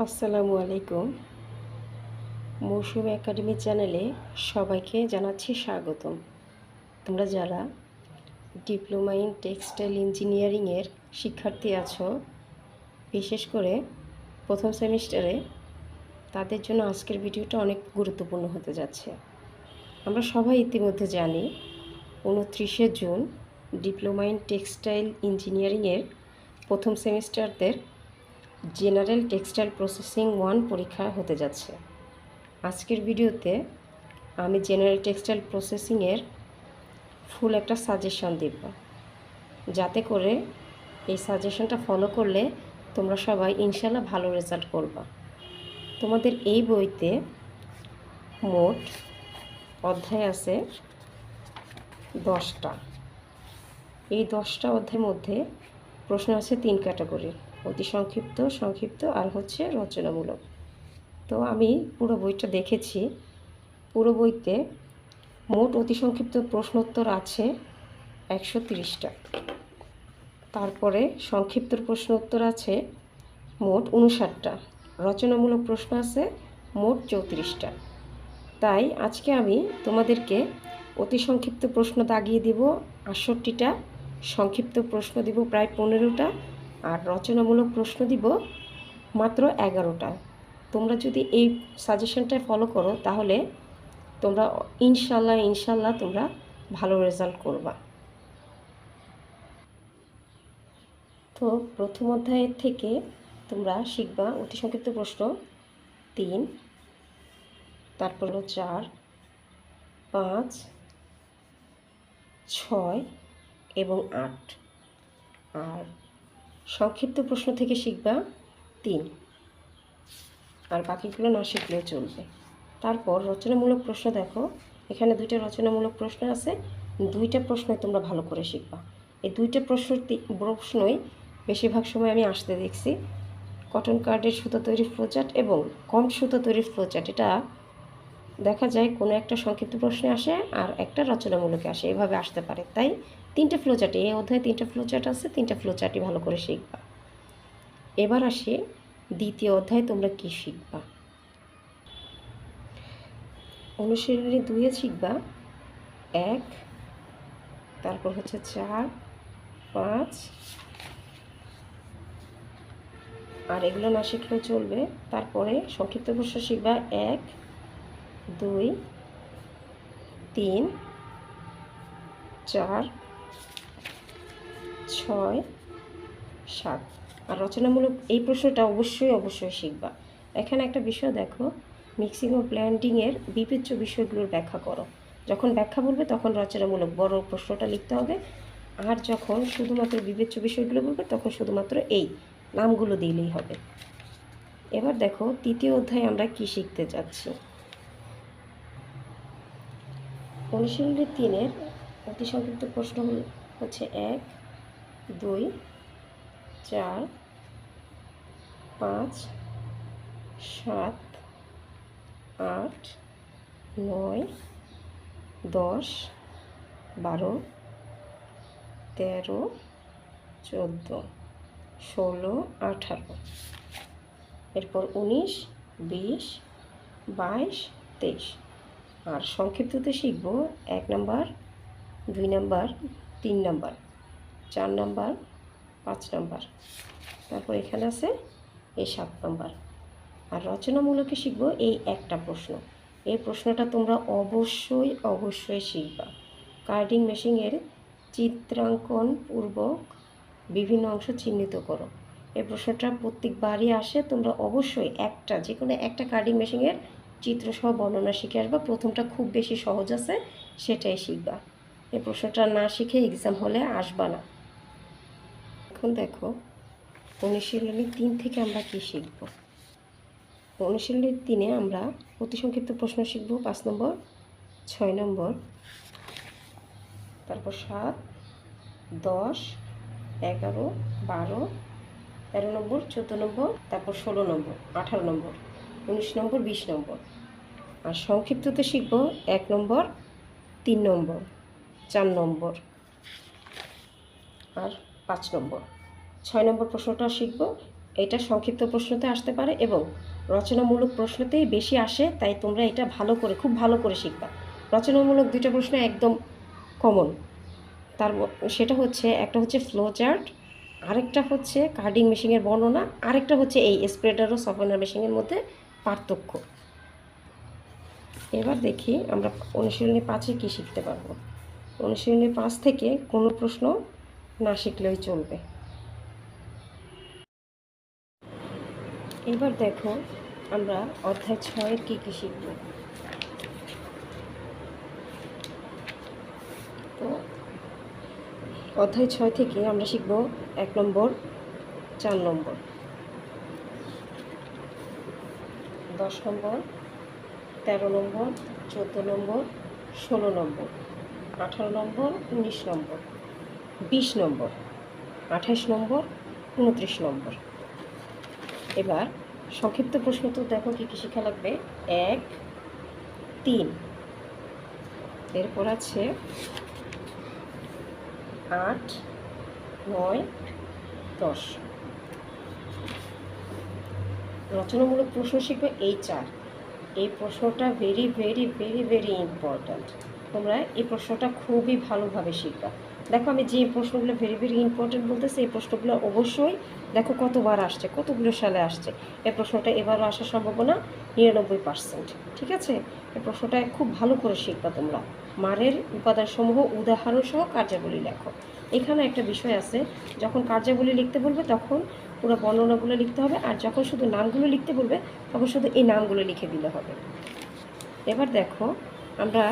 আসসালামু আলাইকুম। মৌসুমী একাডেমি চ্যানেলে সবাইকে জানাচ্ছি স্বাগতম। তোমরা যারা ডিপ্লোমা ইন টেক্সটাইল ইঞ্জিনিয়ারিংয়ের শিক্ষার্থী আছো, বিশেষ করে প্রথম সেমিস্টারে, তাদের জন্য আজকের ভিডিওটা অনেক গুরুত্বপূর্ণ হতে যাচ্ছে। আমরা সবাই ইতিমধ্যে জানি 29শে জুন ডিপ্লোমা ইন টেক্সটাইল ইঞ্জিনিয়ারিংয়ের প্রথম সেমিস্টারদের জেনারেল টেক্সটাইল প্রসেসিং 1 পরীক্ষা হতে যাচ্ছে। আজকের ভিডিওতে আমি জেনারেল টেক্সটাইল প্রসেসিংয়ের ফুল একটা সাজেশন দেব, যাতে করে এই সাজেশনটা ফলো করলে তোমরা সবাই ইনশাল্লাহ ভালো রেজাল্ট করবা। তোমাদের এই বইতে মোট অধ্যায় আছে 10টা। এই 10টা অধ্যায়ের মধ্যে প্রশ্ন আছে 3 ক্যাটাগরির: অতি সংক্ষিপ্ত, সংক্ষিপ্ত আর হচ্ছে রচনামূলক। তো আমি পুরো বইটা দেখেছি। পুরো বইতে মোট অতি সংক্ষিপ্ত প্রশ্নোত্তর আছে 130টা। তারপরে সংক্ষিপ্ত প্রশ্নোত্তর আছে মোট 59টা। রচনামূলক প্রশ্ন আছে মোট 34টা। তাই আজকে আমি তোমাদেরকে অতি সংক্ষিপ্ত প্রশ্ন দাগিয়ে দিব 68টা, সংক্ষিপ্ত প্রশ্ন দিব প্রায় 15টা, আর রচনামূলক প্রশ্ন দিব মাত্র 11টা। তোমরা যদি এই সাজেশনটা ফলো করো তাহলে তোমরা ইনশাল্লাহ তোমরা ভালো রেজাল্ট করবা। তো প্রথম অধ্যায়ের থেকে তোমরা শিখবা অতি সংক্ষিপ্ত প্রশ্ন 3, তারপর 4, 5, 6 এবং 8। আর সংক্ষিপ্ত প্রশ্ন থেকে শিখবা 3, আর বাকিগুলো না শিখলেও চলবে। তারপর রচনামূলক প্রশ্ন দেখো, এখানে 2টা রচনামূলক প্রশ্ন আছে। 2টা প্রশ্নই তোমরা ভালো করে শিখবা। এই 2টা প্রশ্নই বেশিরভাগ সময় আমি আসতে দেখছি। কটন কার্ডের সুতো তৈরির ফ্লোচার্ট এবং কম সুতো তৈরির ফ্লোচার্ট, এটা দেখা যায় কোনো একটা সংক্ষিপ্ত প্রশ্নে আসে আর একটা রচনামূলকে আসে, এভাবে আসতে পারে। তাই 3টে ফ্লোচার্ট, এই অধ্যায়ে 3টে ফ্লোচার্ট আছে, 3টে ফ্লোচার্টই ভালো করে শিখবা। এবার আসি দ্বিতীয় অধ্যায়ে তোমরা কি শিখবা। অনুশীলনী 2-এ শিখবা 1, তারপর হচ্ছে 4, 5, আর এগুলো না শিখলেও চলবে। তারপরে সংক্ষিপ্ত প্রশ্ন শিখবা 1, 2, 3, 4, 6, 7। আর রচনামূলক এই প্রশ্নটা অবশ্যই শিখবা। এখানে একটা বিষয় দেখো, মিক্সিং ও ব্লেন্ডিংয়ের বিবেচ্য বিষয়গুলোর ব্যাখ্যা করো। যখন ব্যাখ্যা বলবে তখন রচনামূলক বড় প্রশ্নটা লিখতে হবে, আর যখন শুধুমাত্র বিবেচ্য বিষয়গুলো বলবে তখন শুধুমাত্র এই নামগুলো দিলেই হবে। এবার দেখো তৃতীয় অধ্যায়ে আমরা কি শিখতে যাচ্ছি। অনুশীলনী 3-এর অতি সংক্ষিপ্ত প্রশ্ন হচ্ছে 1, 2, 4, 5, 7, 8, 9, 10, 12, 13, 14, 16, 18, এরপর 19, 20, 22, 23। আর সংক্ষিপ্ততে শিখব 1 number, 2 number, 3 number, 4 number, 5 number, তারপর এখানে আছে এই 7 নাম্বার। আর রচনামূলকে শিখব এই একটা প্রশ্ন। এই প্রশ্নটা তোমরা অবশ্যই শিখবা। কার্ডিং মেশিনের চিত্রাঙ্কন পূর্বক বিভিন্ন অংশ চিহ্নিত করো। এই প্রশ্নটা প্রত্যেকবারই আসে। তোমরা অবশ্যই যে কোনো একটা কার্ডিং মেশিনের চিত্রসহ বর্ণনা শিখে আসবা। প্রথমটা খুব বেশি সহজ আছে, সেটাই শিখবা। এই প্রশ্নটা না শিখে এক্সাম হলে আসবা না। এখন দেখো অনুশীলনী 3 থেকে আমরা কি শিখব। অনুশীলনী 3-এ আমরা অতি সংক্ষিপ্ত প্রশ্ন শিখব 5 নম্বর, 6 নম্বর, তারপর 7, 10, 11, 12, 13 নম্বর, 14 নম্বর, তারপর 16 নম্বর, 18 নম্বর, 19 নম্বর, 20 নম্বর। আর সংক্ষিপ্ততে শিখব 1 নম্বর, 3 নম্বর, 4 নম্বর আর 5 নম্বর। 6 নম্বর প্রশ্নটা শিখব এটা সংক্ষিপ্ত প্রশ্নতে আসতে পারে এবং রচনামূলক প্রশ্নতেই বেশি আসে, তাই তোমরা এটা ভালো করে, খুব ভালো করে শিখবা। রচনামূলক দুইটা প্রশ্ন একদম কমন, সেটা হচ্ছে, একটা হচ্ছে ফ্লো চার্ট, আরেকটা হচ্ছে কার্ডিং মেশিনের বর্ণনা, আরেকটা হচ্ছে এই স্প্রেডার ও সফটওয়্যার মেশিনের মধ্যে পার্থক্য। এবার দেখি আমরা অনুশীলনী 5-এ কী শিখতে পারবো। অনুশীলনী 5 থেকে কোনো প্রশ্ন না শিখলেই চলবে। এবার দেখো আমরা অধ্যায় 6-এর কী কী শিখব। তো অধ্যায় 6 থেকে আমরা শিখব 1 নম্বর, 4 নম্বর, 10 নম্বর, 13 নম্বর, 14 নম্বর, 16 নম্বর, 18 নম্বর, 19 নম্বর, 20 নম্বর, 28 নম্বর, 29 নম্বর। এবার সংক্ষিপ্ত প্রশ্ন তো দেখো কী কী শেখা লাগবে। 1, 3, এরপর আছে 8, 9, 10। রচনামূলক প্রশ্ন শিখবে এই 4। এই প্রশ্নটা very very very very important. তোমরা এই প্রশ্নটা খুবই ভালোভাবে শিখবা। দেখো আমি যে প্রশ্নগুলো ভেরি ভেরি ইম্পর্ট্যান্ট বলতেছি, এই প্রশ্নগুলো অবশ্যই দেখো কতবার আসছে, কতগুলো সালে আসছে। এই প্রশ্নটা এবারও আসার সম্ভাবনা 99%। ঠিক আছে, এই প্রশ্নটা খুব ভালো করে শিখবা তোমরা। মারের উপাদানসমূহ উদাহরণ সহ কার্যাবলী লেখো। এখানে একটা বিষয় আছে, যখন কার্যাবলী লিখতে বলবে তখন পুরো বর্ণনাগুলো লিখতে হবে, আর যখন শুধু নামগুলো লিখতে বলবে তখন শুধু এই নামগুলো লিখে দিলে হবে। এবার দেখো আমরা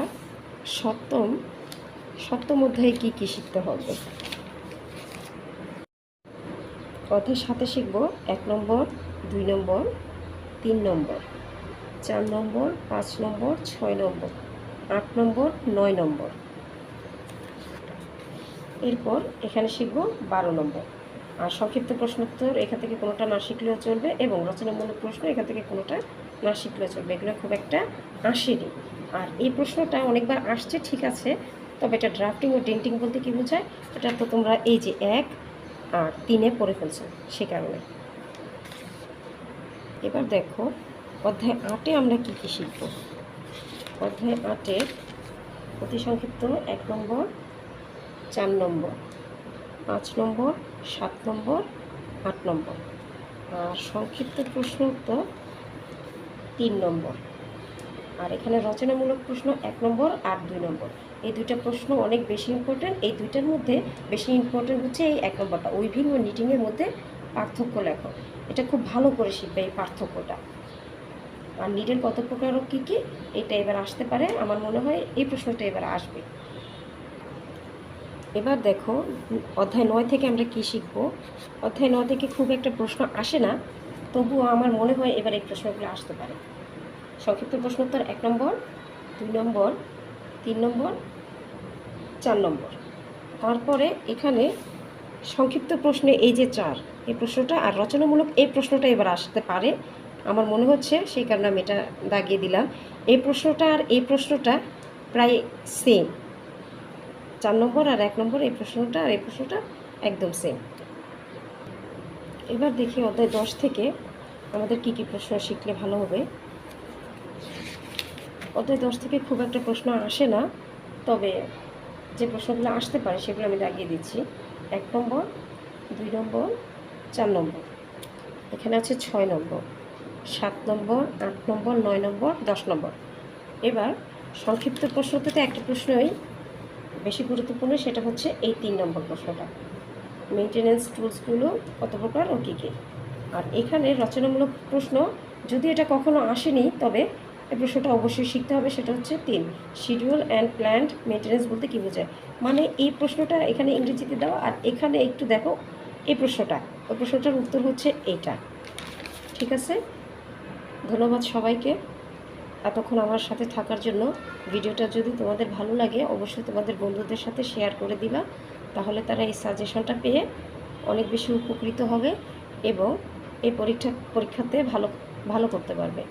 সপ্তম অধ্যায়ে কী কী শিখতে হবে। অধ্যায় 7-এ শিখব 1 নম্বর, 2 নম্বর, 3 নম্বর, 4 নম্বর, 5 নম্বর, 6 নম্বর, 8 নম্বর, 9 নম্বর। এরপর এখানে শিখব 12 নম্বর। আর সংক্ষিপ্ত প্রশ্নোত্তর এখান থেকে কোনোটা না শিখলেও চলবে, এবং রচনামূলক প্রশ্ন এখান থেকে কোনোটা না শিখলেও চলবে। এগুলো খুব একটা আসেনি। আর এই প্রশ্নটা অনেকবার আসছে, ঠিক আছে, তবে এটা ড্রাফটিং ও ডেন্টিং বলতে কী বোঝায় এটা তো তোমরা এই যে 1 আর 3-এ পড়ে ফেলছো, সে কারণে। এবার দেখো অধ্যায় 8-এ আমরা কী কী শিখব। অধ্যায় 8-এর অতি সংক্ষিপ্ত 1 নম্বর, 4 নম্বর, 5 নম্বর, 7 নম্বর, 8 নম্বর। আর সংক্ষিপ্ত প্রশ্ন উত্তর 3 নম্বর। আর এখানে রচনামূলক প্রশ্ন 1 নম্বর আর 2 নম্বর। এই দুইটা প্রশ্ন অনেক বেশি ইম্পর্টেন্ট। এই দুইটার মধ্যে বেশি ইম্পর্টেন্ট হচ্ছে এই 1 নম্বরটা, উইভিং ও নিটিংয়ের মধ্যে পার্থক্য লেখো। এটা খুব ভালো করে শিখবে এই পার্থক্যটা। আর নিডেল কত প্রকার ও কী কী, এটা এবার আসতে পারে, আমার মনে হয় এই প্রশ্নটা এবার আসবে। এবার দেখো অধ্যায় 9 থেকে আমরা কী শিখব। অধ্যায় 9 থেকে খুব একটা প্রশ্ন আসে না, তবুও আমার মনে হয় এবার এই প্রশ্নগুলো আসতে পারে। সংক্ষিপ্ত প্রশ্নোত্তর 1 নম্বর, 2 নম্বর, 3 নম্বর, 4 নম্বর। তারপরে এখানে সংক্ষিপ্ত প্রশ্নে এই যে 4, এই প্রশ্নটা, আর রচনামূলক এই প্রশ্নটা এবার আসতে পারে আমার মনে হচ্ছে, সেই কারণে আমি এটা দাগিয়ে দিলাম। এই প্রশ্নটা আর এই প্রশ্নটা প্রায় সেম। 4 নম্বর আর 1 নম্বর, এই প্রশ্নটা আর এই প্রশ্নটা একদম সেম। এবার দেখি অধ্যায় 10 থেকে আমাদের কী কী প্রশ্ন শিখলে ভালো হবে। অধ্যায় 10 থেকে খুব একটা প্রশ্ন আসে না, তবে যে প্রশ্নগুলো আসতে পারে সেগুলো আমি দাগিয়ে দিচ্ছি। 1 নম্বর, 2 নম্বর, 4 নম্বর, এখানে আছে 6 নম্বর, 7 নম্বর, 8 নম্বর, 9 নম্বর, 10 নম্বর। এবার সংক্ষিপ্ত প্রশ্নতে একটা প্রশ্নই বেশি গুরুত্বপূর্ণ, সেটা হচ্ছে এই 3 নম্বর প্রশ্নটা, মেইনটেনেন্স টুলসগুলো কত প্রকার ও কী কী। আর এখানে রচনামূলক প্রশ্ন যদি এটা কখনো আসেনি, তবে এই প্রশ্নটা অবশ্যই শিখতে হবে, সেটা হচ্ছে 3, শিডিউল অ্যান্ড প্ল্যান্ড মেইনটেনেন্স বলতে কী বোঝায়। মানে এই প্রশ্নটা এখানে ইংরেজিতে দেওয়া, আর এখানে একটু দেখো এই প্রশ্নটা, ওই প্রশ্নটার উত্তর হচ্ছে এইটা। ঠিক আছে, ধন্যবাদ সবাইকে এতক্ষণ আমার সাথে থাকার জন্য। ভিডিওটা যদি তোমাদের ভালো লাগে অবশ্যই তোমাদের বন্ধুদের সাথে শেয়ার করে দিবা, তাহলে তারা এই সাজেশনটা পেয়ে অনেক বেশি উপকৃত হবে এবং এই পরীক্ষাতে ভালো করতে পারবে।